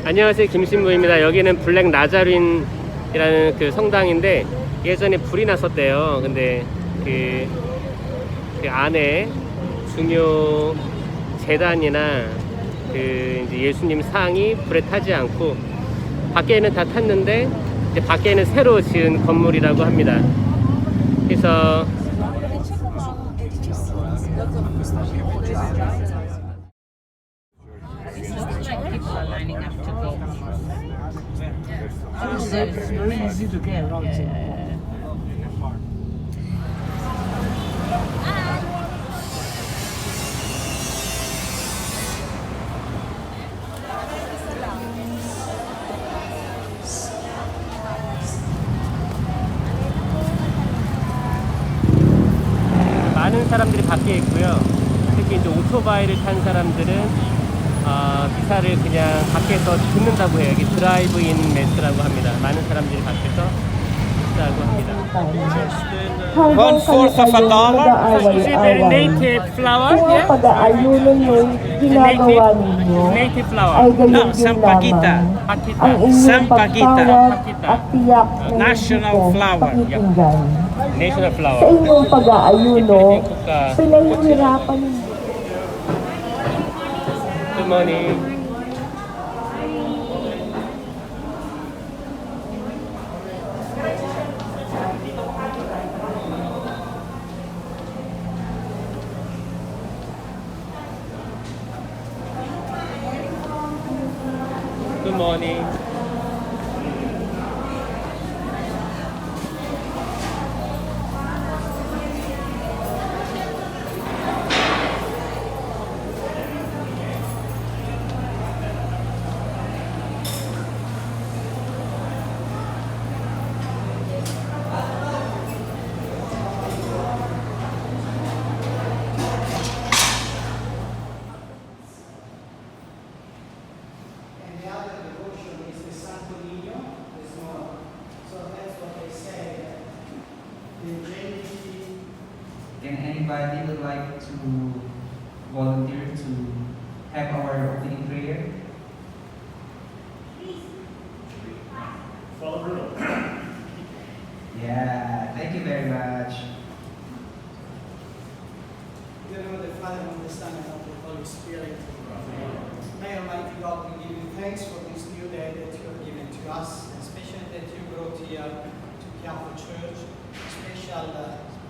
안녕하세요, 김신부입니다. 여기는 블랙 나자린이라는 그 성당인데 예전에 불이 났었대요. 근데 그 안에 중요 제단이나 그 이제 예수님 상이 불에 타지 않고 밖에는 다 탔는데 이제 밖에는 새로 지은 건물이라고 합니다. 그래서 It's very easy to get around. 많은 사람들이 밖에 있고요. 특히 이제 오토바이를 탄 사람들은 미사를 그냥 밖에서 듣는다고 해요. 이게 드라이브인 매스라고 합니다. 많은 사람들이 밖에서 듣는다고 합니다. 1/4 of a dollar? Is it very native flower? Kung ang Yeah? pag-aayuno yung ginagawa ninyo Native flower. ay gayon No, din sampagita. lamang. Pakita. Ang inyong Sampagita. pagtawag at tiyak ng National isip ko flower. pakikinggan. National flower. Sa inyong pag-aayuno, 국가. pinahihirapan ninyo. Good morning. Good morning. Can anybody would like to volunteer to have our opening prayer? Yeah, thank you very much. In the name of the Father, and of the Son, and of the Holy Spirit. May Almighty God, we give you thanks for this new day that you have given to us, especially that you brought here to Quiapo Church, a special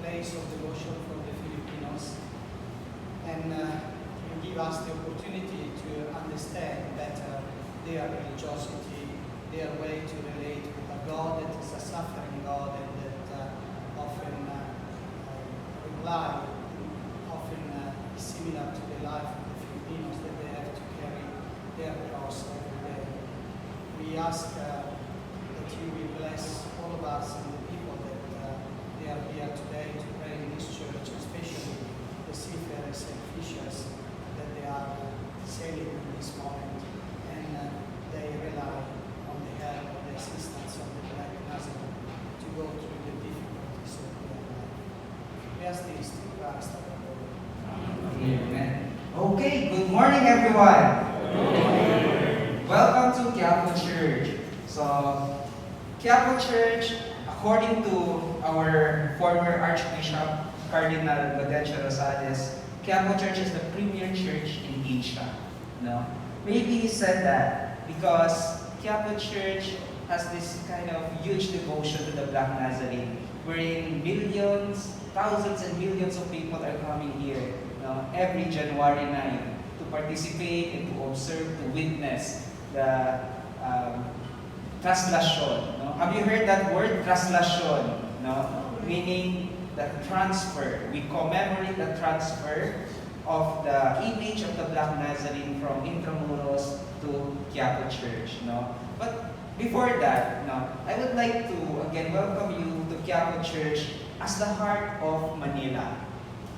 place of devotion for the Filipinos. And you give us the opportunity to understand better their religiosity, their way to relate with a God that is a suffering God and that often rely often is similar to the life of the Filipinos, that they have to carry their cross every day. We ask that you will bless all of us and the people that they are here today to pray in this church, especially the seafarers and fishers that they are sailing in this moment, and they rely on the help and the assistance of the Black Nazarene to go through the difficulties of their life. We ask this to Christ our Lord. Amen. Okay, good morning everyone. Welcome to Quiapo Church. So, Quiapo Church, according to our former Archbishop Cardinal Gaudencio Rosales, Quiapo Church is the premier church in Asia. No? Maybe he said that because Quiapo Church has this kind of huge devotion to the Black Nazarene, wherein millions, thousands and millions of people are coming here every January 9 to participate and to observe, to witness the translation. No? Have you heard that word, translation? No? Meaning the transfer. We commemorate the transfer of the image of the Black Nazarene from Intramuros to Quiapo Church. No? But before that, I would like to again welcome you to Quiapo Church as the heart of Manila.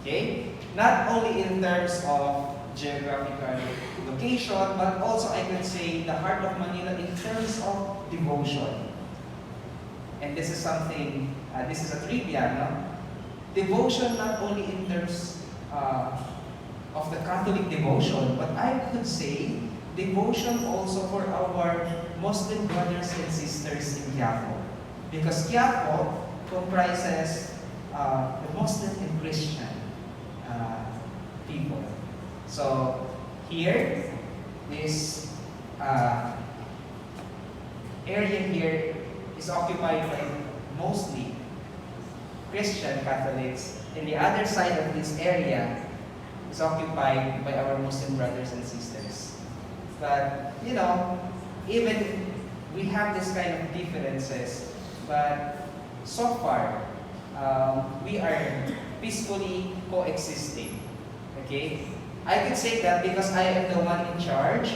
Okay? Not only in terms of geographical location, but also I can say the heart of Manila in terms of devotion. And this is something, this is a trivia, no? Devotion not only in terms of the Catholic devotion, but I could say devotion also for our Muslim brothers and sisters in Quiapo. Because Quiapo comprises the Muslim and Christian people. So here, this area here is occupied by mostly Christian Catholics, and the other side of this area is occupied by our Muslim brothers and sisters. But, you know, even we have this kind of differences, but so far, we are peacefully coexisting. Okay? I could say that because I am the one in charge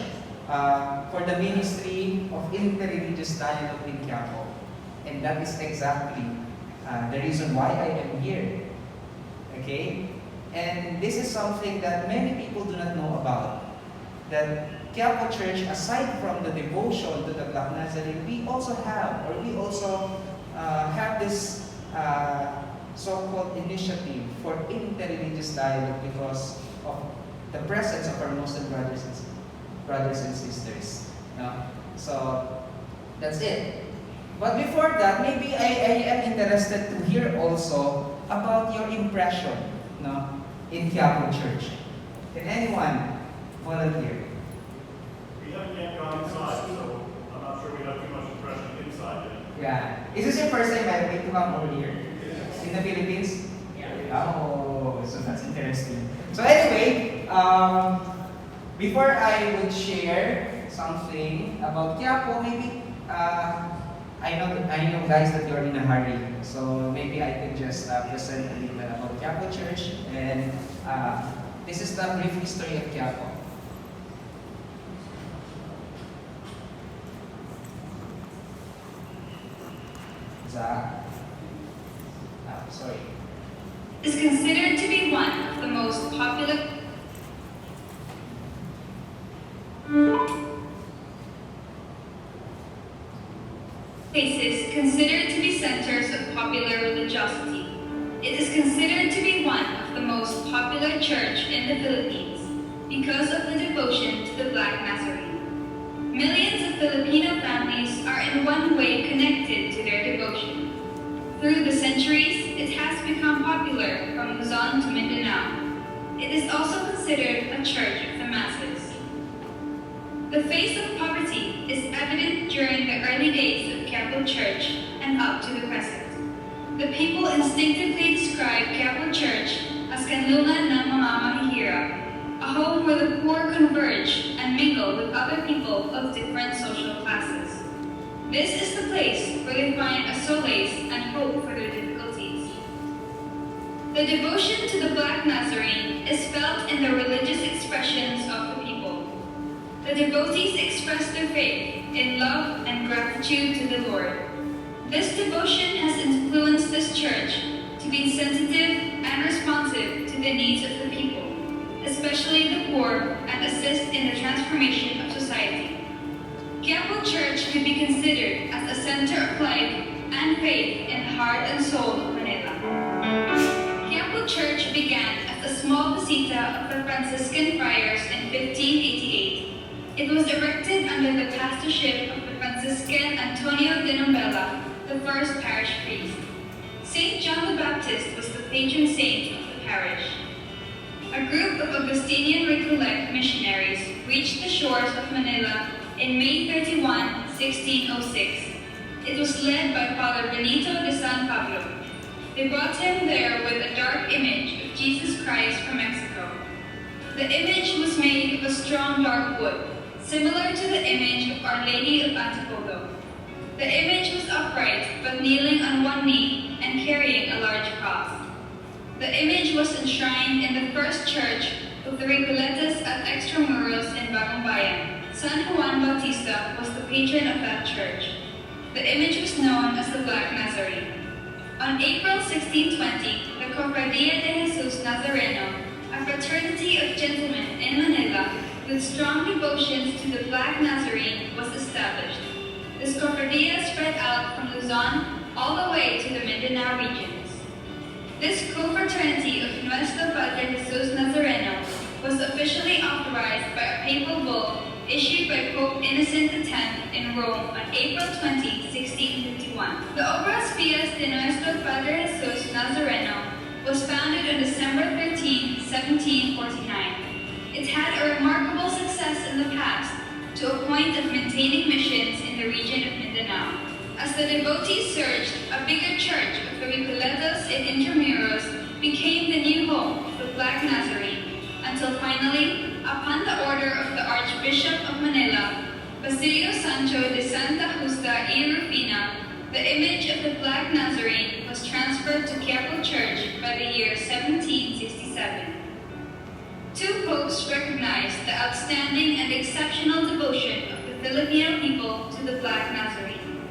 for the Ministry of Interreligious Dialogue in Quiapo. And that is exactly the reason why I am here. Okay? And this is something that many people do not know about. That Quiapo Church, aside from the devotion to the Black Nazarene, we also have this so-called initiative for interreligious dialogue because of the presence of our Muslim brothers and sisters. No? So that's it. But before that, maybe I am interested to hear also about your impression, no, in Quiapo Church. Can anyone volunteer? We haven't yet gone inside, so I'm not sure we have too much impression inside yet. Yeah. Is this your first time ever to come over here? In the Philippines? Yeah. Oh, so that's interesting. So anyway, before I would share something about Quiapo, maybe I know guys that you're in a hurry, so maybe I can just present a little about Quiapo Church, and this is the brief history of Quiapo. Sorry. Is considered to be one of the most popular places considered to be centers of popular religiosity. It is considered to be one of the most popular church in the Philippines because of the devotion to the Black Nazarene. Millions of Filipino families are in one way connected to their devotion. Through the centuries, it has become popular from Luzon to Mindanao. It is also considered a church of the masses. The face of poverty is evident during the early days of Quiapo Church and up to the present. The people instinctively describe Quiapo Church as kanlungan ng mga mahihirap, a home where the poor converge and mingle with other people of different social classes. This is the place where they find a solace and hope for their difficulties. The devotion to the Black Nazarene is felt in the religious expressions of the people. The devotees express their faith in love and gratitude to the Lord. This devotion has influenced this church to be sensitive and responsive to the needs of the people, especially the poor, and assist in the transformation of society. Quiapo Church could be considered as a center of life and faith in the heart and soul of Manila. Quiapo Church began as a small visita of the Franciscan friars in 1588. It was erected under the pastorship of the Franciscan Antonio de Nombela, the first parish priest. Saint John the Baptist was the patron saint of the parish. A group of Augustinian Recollect missionaries reached the shores of Manila in May 31, 1606. It was led by Father Benito de San Pablo. They brought him there with a dark image of Jesus Christ from Mexico. The image was made of a strong dark wood, similar to the image of Our Lady of Antipolo. The image was upright, but kneeling on one knee and carrying a large cross. The image was enshrined in the first church of the Recolletas at Extramuros in Bagong Bayan. San Juan Bautista was the patron of that church. The image was known as the Black Nazarene. On April 1620, the Cofradia de Jesus Nazareno, a fraternity of gentlemen in Manila with strong devotions to the Black Nazarene, was established. This Cofradia spread out from Luzon all the way to the Mindanao regions. This confraternity of Nuestro Padre Jesus Nazareno was officially authorized by a papal bull issued by Pope Innocent X in Rome on April 20, 1651. The Obras Pias de Nuestro Padre Jesus Nazareno was founded on December 13, 1749. It had a remarkable success in the past, to a point of maintaining missions in the region of Mindanao. As the devotees surged, a bigger church of the Recoletos and Intramuros became the new home of the Black Nazarene, until finally, upon the order of the Archbishop of Manila, Basilio Sancho de Santa Justa y Rufina, the image of the Black Nazarene was transferred to Quiapo Church by the year 1767. Two popes recognized the outstanding and exceptional devotion of the Filipino people to the Black Nazarene,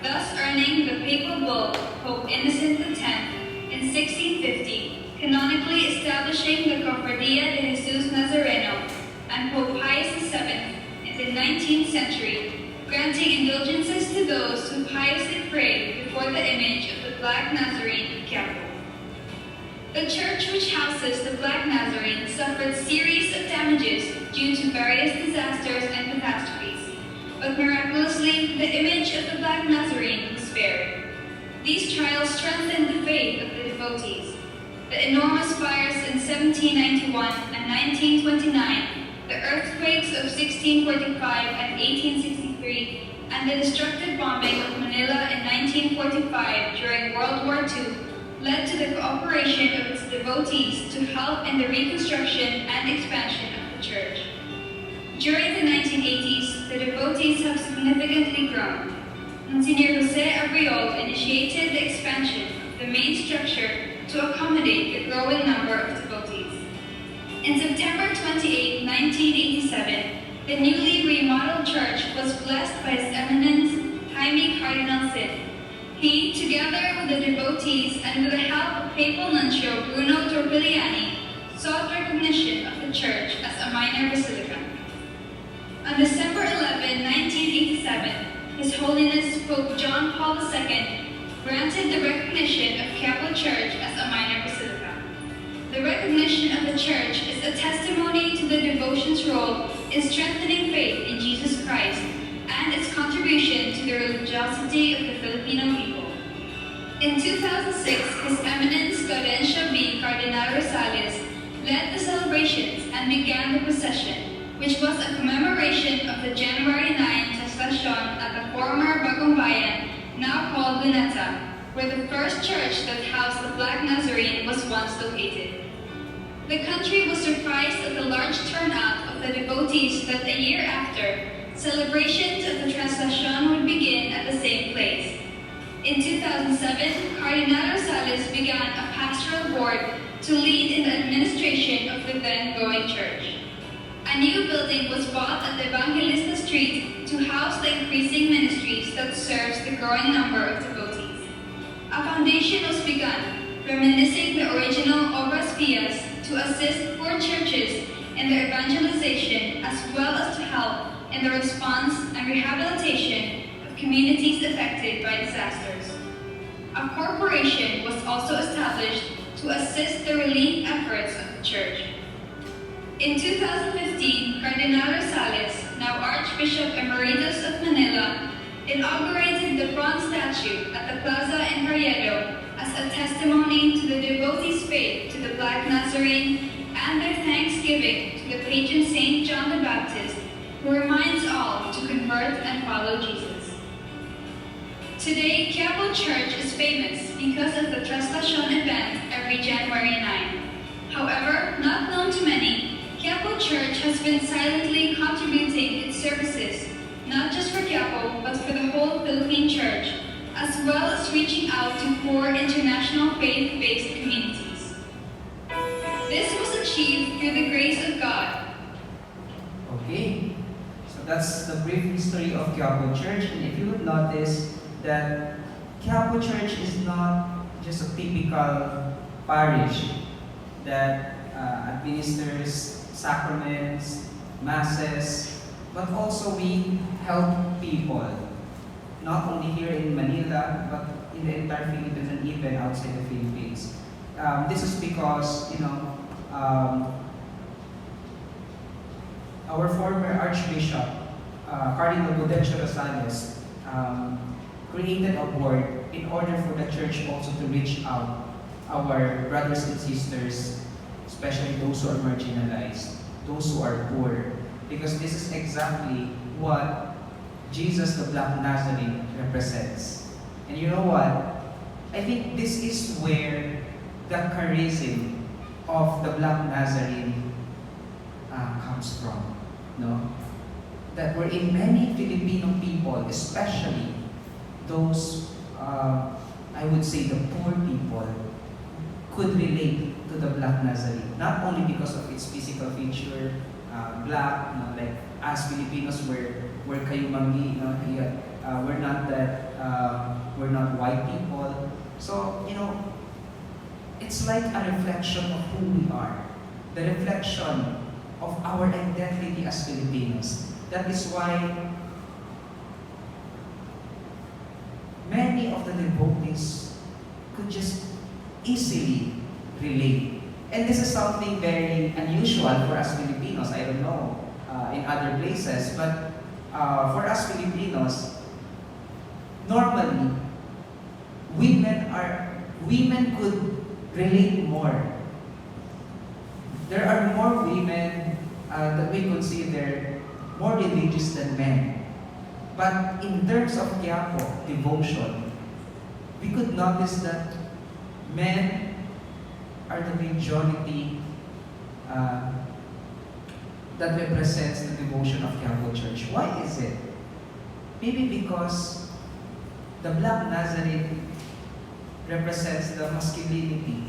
thus earning the papal bull Pope Innocent X in 1650, canonically establishing the Cofradia de Jesus Nazareno, and Pope Pius VII in the 19th century, granting indulgences to those who piously pray before the image of the Black Nazarene of Quiapo. The church which houses the Black Nazarene suffered series of damages due to various disasters and catastrophes, but miraculously the image of the Black Nazarene was spared. These trials strengthened the faith of the devotees. The enormous fires in 1791 and 1929, the earthquakes of 1645 and 1863, and the destructive bombing of Manila in 1945 during World War II led to the cooperation of its devotees to help in the reconstruction and expansion of the church. During the 1980s, the devotees have significantly grown. Monsignor Jose Abriol initiated the expansion of the main structure to accommodate the growing number of devotees. In September 28, 1987, the newly remodeled church was blessed by His Eminence Jaime Cardinal Sin. He, together with the devotees and with the help of Papal Nuncio Bruno Torpiliani, sought recognition of the church as a minor basilica. On December 11, 1987, His Holiness Pope John Paul II granted the recognition of Quiapo Church as a minor basilica. The recognition of the church is a testimony to the devotion's role in strengthening faith in Jesus Christ and its contribution to the religiosity of the Filipino people. In 2006, His Eminence Gaudentia B. Cardinal Rosales led the celebrations and began the procession, which was a commemoration of the January 9 Traslacion at the former Bagong Bayan, now called Luneta, where the first church that housed the Black Nazarene was once located. The country was surprised at the large turnout of the devotees that a year after, celebrations of the Traslacion would begin at the same place. In 2007, Cardinal Rosales began a pastoral board to lead in the administration of the then-going church. A new building was bought at Evangelista Street to house the increasing ministries that serves the growing number of devotees. A foundation was begun, reminiscing the original Obras Pias to assist poor churches in their evangelization as well as to help in the response and rehabilitation of communities affected by disasters. A corporation was also established to assist the relief efforts of the church. In 2015, Cardinal Rosales, now Archbishop Emeritus of Manila, inaugurated the bronze statue at the Plaza in Carriedo as a testimony to the devotees' faith to the Black Nazarene and their thanksgiving to the patron Saint John the Baptist, who reminds all to convert and follow Jesus. Today, Quiapo Church is famous because of the Traslacion event every January 9. However, not known to many, Quiapo Church has been silently contributing its services, not just for Quiapo, but for the whole Philippine Church, as well as reaching out to poor international faith-based communities. This was achieved through the grace of God. Okay, so that's the brief history of Quiapo Church, and if you would notice that Quiapo Church is not just a typical parish that administers sacraments, masses, but also we help people, not only here in Manila, but in the entire Philippines and even outside the Philippines. This is because, our former Archbishop, Cardinal Budencio Rosales, created a board in order for the church also to reach out our brothers and sisters, especially those who are marginalized, those who are poor, because this is exactly what Jesus the Black Nazarene represents. And you know what? I think this is where the charism of the Black Nazarene comes from. No? That wherein many Filipino people, especially those, I would say the poor people, could relate to the Black Nazarene. Not only because of its physical feature, black, like as Filipinos, we're kayumangi, we're not that, we're not white people. So, it's like a reflection of who we are. The reflection of our identity as Filipinos. That is why many of the devotees could just easily relate. And this is something very unusual for us Filipinos. I don't know in other places, but for us Filipinos, normally women could relate more. There are more women that we consider more religious than men. But in terms of Quiapo, devotion, we could notice that men are the majority that represents the devotion of Quiapo Church. Why is it? Maybe because the Black Nazarene represents the masculinity,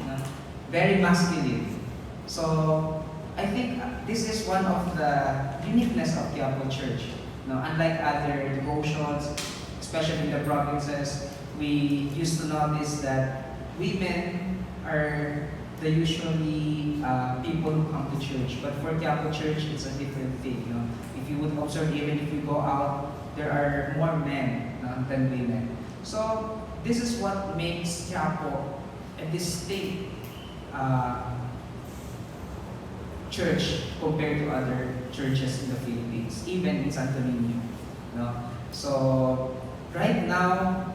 very masculine. So I think this is one of the uniqueness of Quiapo Church. Unlike other devotions, especially in the provinces, we used to notice that women are the usually people who come to church. But for Quiapo Church, it's a different thing. If you would observe, even if you go out, there are more men than women. So this is what makes Quiapo a distinct church compared to other churches in the Philippines, even in Santo Niño. So right now,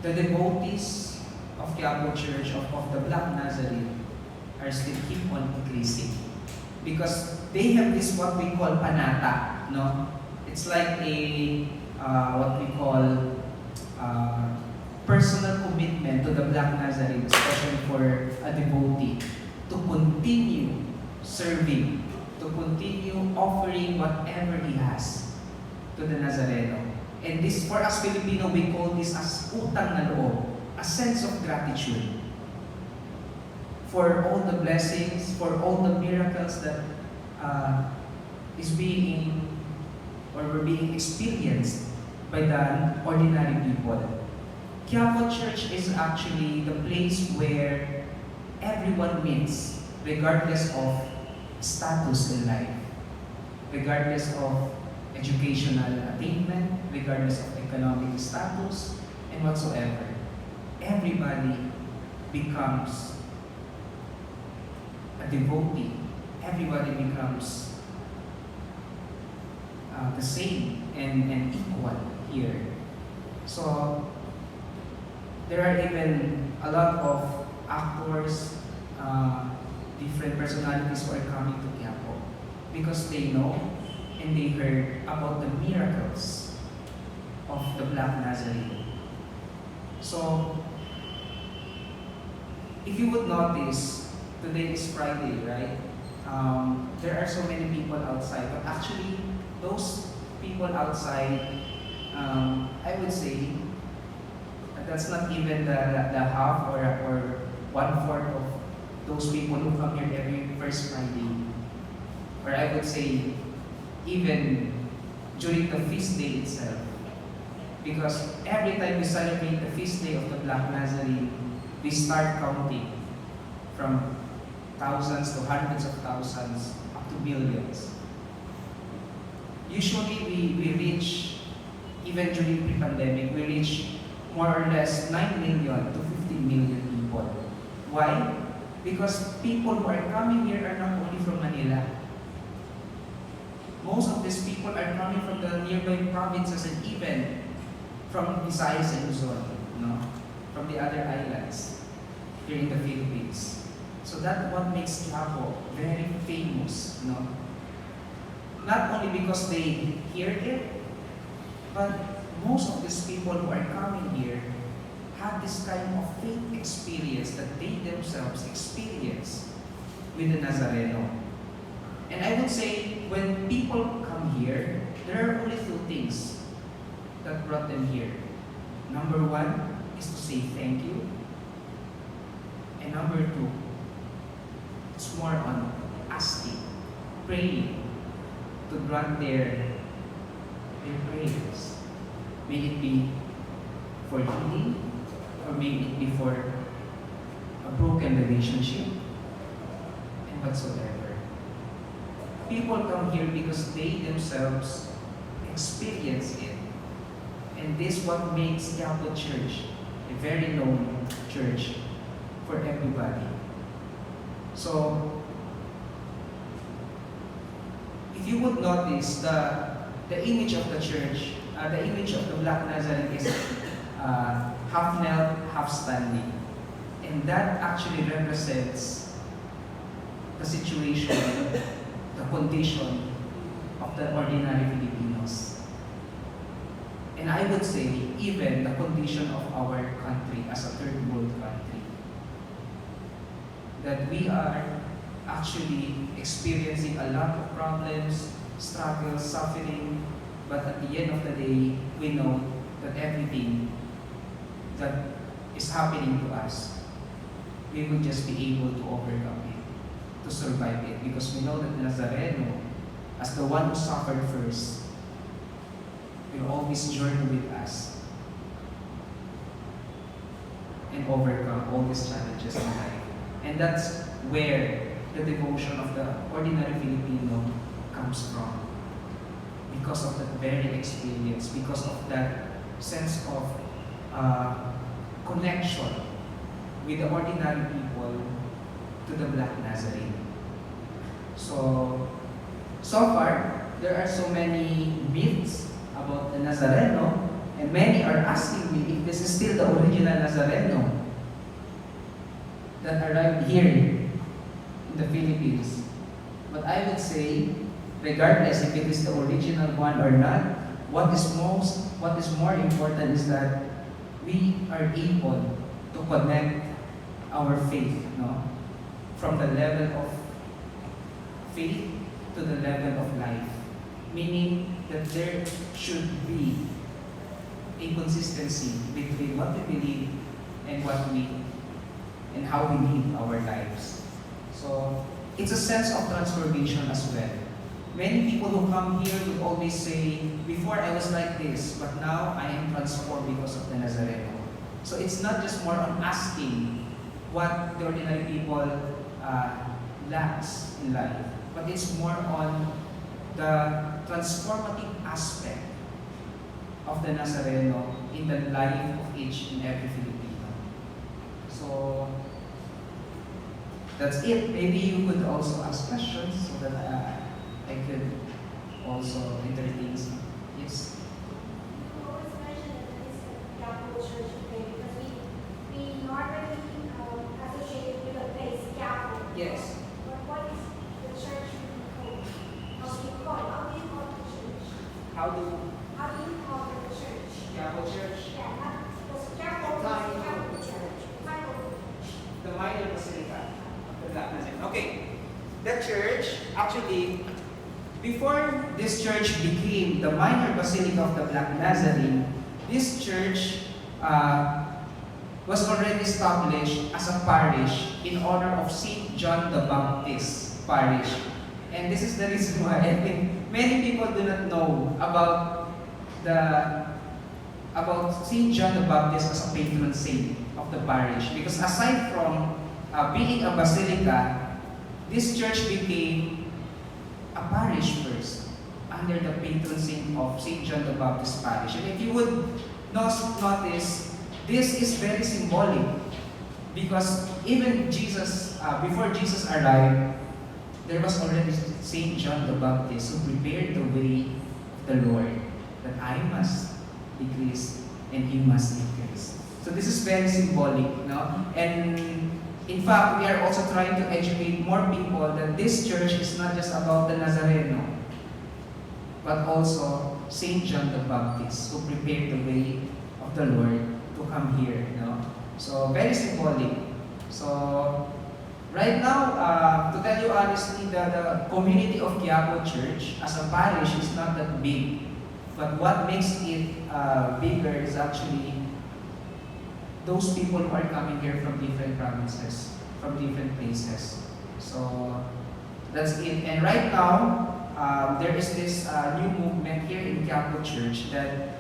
the devotees of Quiapo Church, of the Black Nazarene, are still keep on increasing. Because they have this what we call panata. It's like a, what we call personal commitment to the Black Nazarene, especially for a devotee, to continue serving, to continue offering whatever he has to the Nazareno. And this, for us Filipino, we call this as utang na loob, a sense of gratitude for all the blessings, for all the miracles that is being or were being experienced by the ordinary people. Quiapo Church is actually the place where everyone meets, regardless of status in life, regardless of educational attainment, regardless of economic status, and whatsoever. Everybody becomes a devotee. Everybody becomes the same and equal here. So there are even a lot of actors, different personalities who are coming to Quiapo because they know and they heard about the miracles of the Black Nazarene. So if you would notice, today is Friday, right? There are so many people outside, but actually those people outside, I would say that's not even the half or 1/4 of those people who come here every first Friday. Or I would say even during the feast day itself. Because every time we celebrate the feast day of the Black Nazarene, we start counting from thousands to hundreds of thousands up to millions. Usually we reach, even during pre-pandemic, we reach more or less 9 million to 15 million people. Why? Because people who are coming here are not only from Manila. Most of these people are coming from the nearby provinces and even from Visayas and Luzon, from the other islands here in the Philippines. So that's what makes Quiapo very famous, Not only because they hear it, but most of these people who are coming here have this kind of faith experience that they themselves experience with the Nazareno. And I would say when people come here, there are only two things that brought them here. Number one is to say thank you. And number two, it's more on asking, praying to grant their prayers. May it be for healing, or may it be for a broken relationship, and whatsoever. People come here because they themselves experience it. And this is what makes Quiapo Church a very known church for everybody. So, if you would notice, the image of the church, the image of the Black Nazarene is half knelt, half standing. And that actually represents the situation, the condition of the ordinary Filipinos. And I would say even the condition of our country as a third world country. That we are actually experiencing a lot of problems, struggles, suffering, but at the end of the day, we know that everything that is happening to us, we will just be able to overcome it, to survive it, because we know that Nazareno, as the one who suffered first, will always journey with us and overcome all these challenges in life. And that's where the devotion of the ordinary Filipino comes from. Because of that very experience, because of that sense of connection with the ordinary people to the Black Nazarene. So far, there are so many myths about the Nazareno, and many are asking me if this is still the original Nazareno that arrived here in the Philippines. But I would say, regardless if it is the original one or not, what is more important is that we are able to connect our faith, from the level of faith to the level of life. Meaning that there should be a consistency between what we believe and and how we live our lives. So it's a sense of transformation as well. Many people who come here would always say, before I was like this, but now I am transformed because of the Nazareno. So it's not just more on asking what the ordinary people lacks in life, but it's more on the transformative aspect of the Nazareno in the life of each and every Filipino. So that's it. Maybe you could also ask questions so that I could also entertain some. Yes? You always mention that this is a Catholic church today because we normally associate it with a place, Catholic. Yes. But what is the church called? How do you call it? How do you call the church? How do you call the church? Quiapo Church? Yeah, not because Catholic is the Catholic church. Title of the church. The minor basilica of the Black Nazarene. Okay. The church, actually, before this church became the minor basilica of the Black Nazarene, this church was already established as a parish in honor of St. John the Baptist parish. And this is the reason why I think many people do not know about St. John the Baptist as a patron saint of the parish. Because aside from being a basilica, this church became a parish first under the patron saint of St. John the Baptist parish. And if you would notice, this is very symbolic because even Jesus, before Jesus arrived, there was already Saint John the Baptist who prepared the way of the Lord, that I must decrease and He must increase. So this is very symbolic, no? And in fact, we are also trying to educate more people that this church is not just about the Nazareno, but also Saint John the Baptist who prepared the way of the Lord to come here, no? So very symbolic. So right now, to tell you honestly, the community of Quiapo Church as a parish is not that big. But what makes it bigger is actually those people who are coming here from different provinces, from different places. So that's it. And right now, there is this new movement here in Quiapo Church that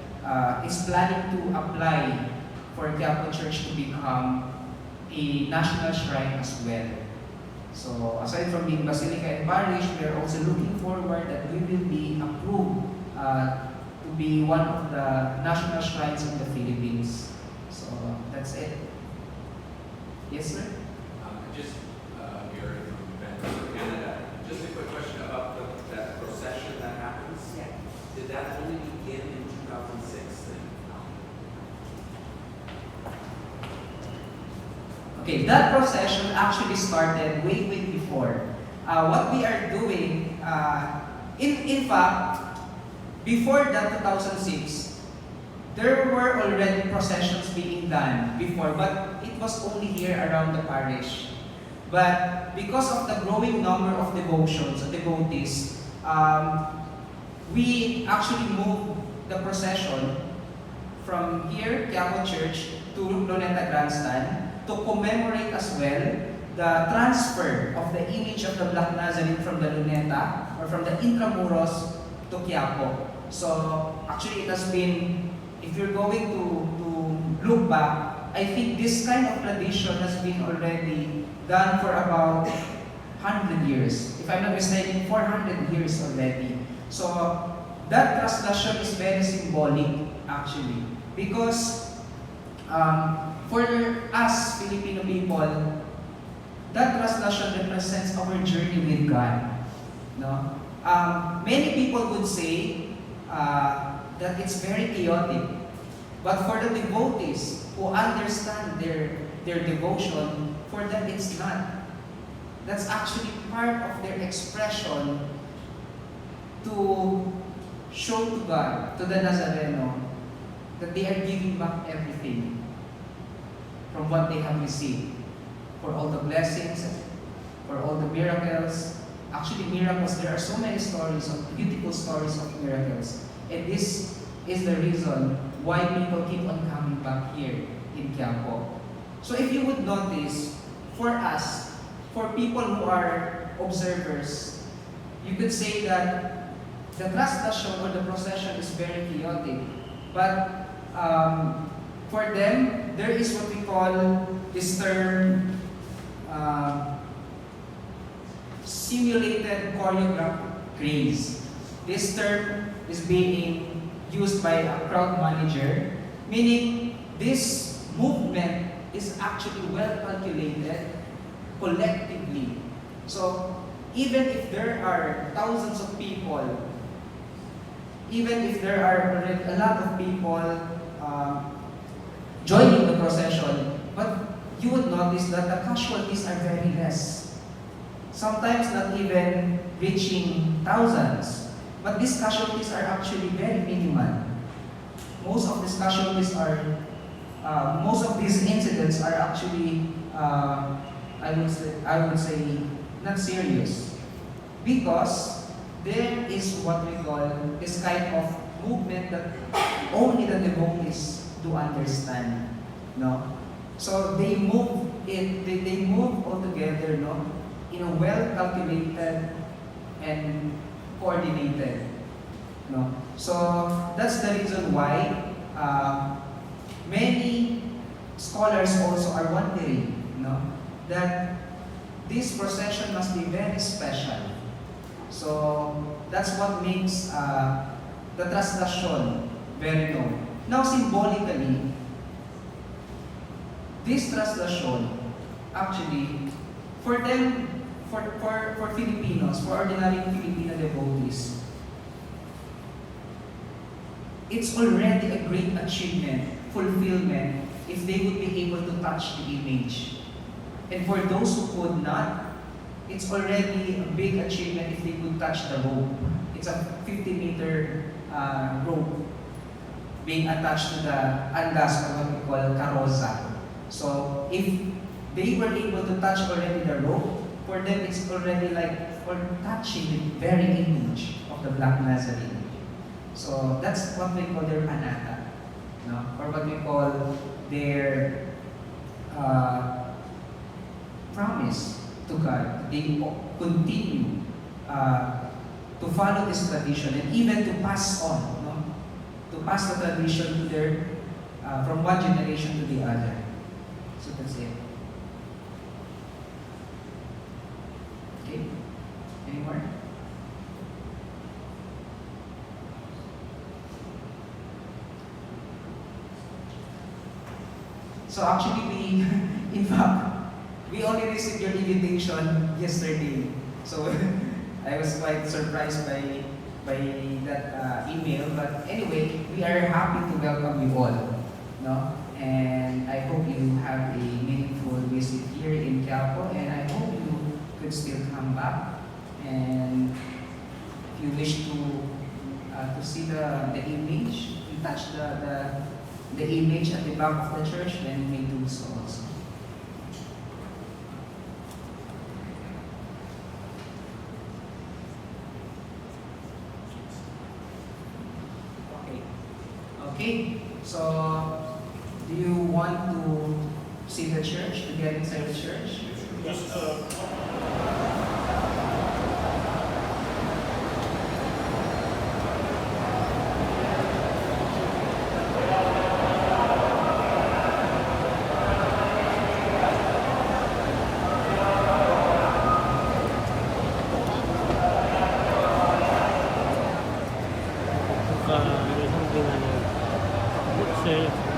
is planning to apply for Quiapo Church to become a national shrine as well. So aside from being Basilica and Parish, we are also looking forward that we will be approved to be one of the national shrines in the Philippines. So that's it. Yes, sir? Just Gary from Vancouver, Canada. Just a quick question about that procession that happens. Yeah. Did that only begin in 2006 then? Okay, that procession actually started way before. What we are doing, in fact, before that 2006, there were already processions being done before, but it was only here around the parish. But because of the growing number of devotees, we actually moved the procession from here, Quiapo Church, to Luneta Grandstand to commemorate as well the transfer of the image of the Black Nazarene from the Luneta or from the Intramuros to Quiapo. So actually it has been, if you're going to look back, I think this kind of tradition has been already done for about 100 years. If I'm not mistaken, 400 years already. So that translation is very symbolic actually, because for us Filipino people, that translation represents our journey with God. No? Many people would say that it's very chaotic, but for the devotees who understand their devotion, for them it's not. That's actually part of their expression to show to God, to the Nazareno, that they are giving back everything from what they have received. For all the blessings, for all the miracles. Actually, miracles, there are so many stories, beautiful stories of miracles. And this is the reason why people keep on coming back here in Quiapo. So if you would notice, for us, for people who are observers, you could say that the translation or the procession is very chaotic. But for them, there is what we call this term, simulated choreographed grace. This term is being used by a crowd manager, meaning this movement is actually well calculated collectively. So even if there are thousands of people, even if there are already a lot of people joining the procession, but you would notice that the casualties are very less. Sometimes not even reaching thousands. But these casualties are actually very minimal. Most of these casualties are, most of these incidents are actually, I would say, not serious. Because there is what we call this kind of movement that only the devotees do understand. No? So they move it, they move all together, no, in a well calculated and coordinated. No? So that's the reason why many scholars also are wondering, no, that this procession must be very special. So that's what makes the translation very known. Now symbolically, this translation, actually, for them, for Filipinos, for ordinary Filipino devotees, it's already a great achievement, fulfillment, if they would be able to touch the image. And for those who could not, it's already a big achievement if they could touch the rope. It's a 50-meter rope being attached to the andas, or what we call karosa. So if they were able to touch already the rope, for them it's already like for touching the very image of the Black Nazarene. So that's what we call their panata, no? Or what we call their promise to God. They continue to follow this tradition and even to pass on, no? To pass the tradition to their from one generation to the other. So that's it. Okay. Any more? So actually, we, in fact, we only received your invitation yesterday. So I was quite surprised by that email. But anyway, we are happy to welcome you all, no? And I hope you have a meaningful visit here in Quiapo, and I hope you could still come back. And if you wish to see the image, to touch the image at the back of the church, then you may do so also. Okay, so do you want to see the church, to get inside the church? Just 국가를 상징하는 꽃을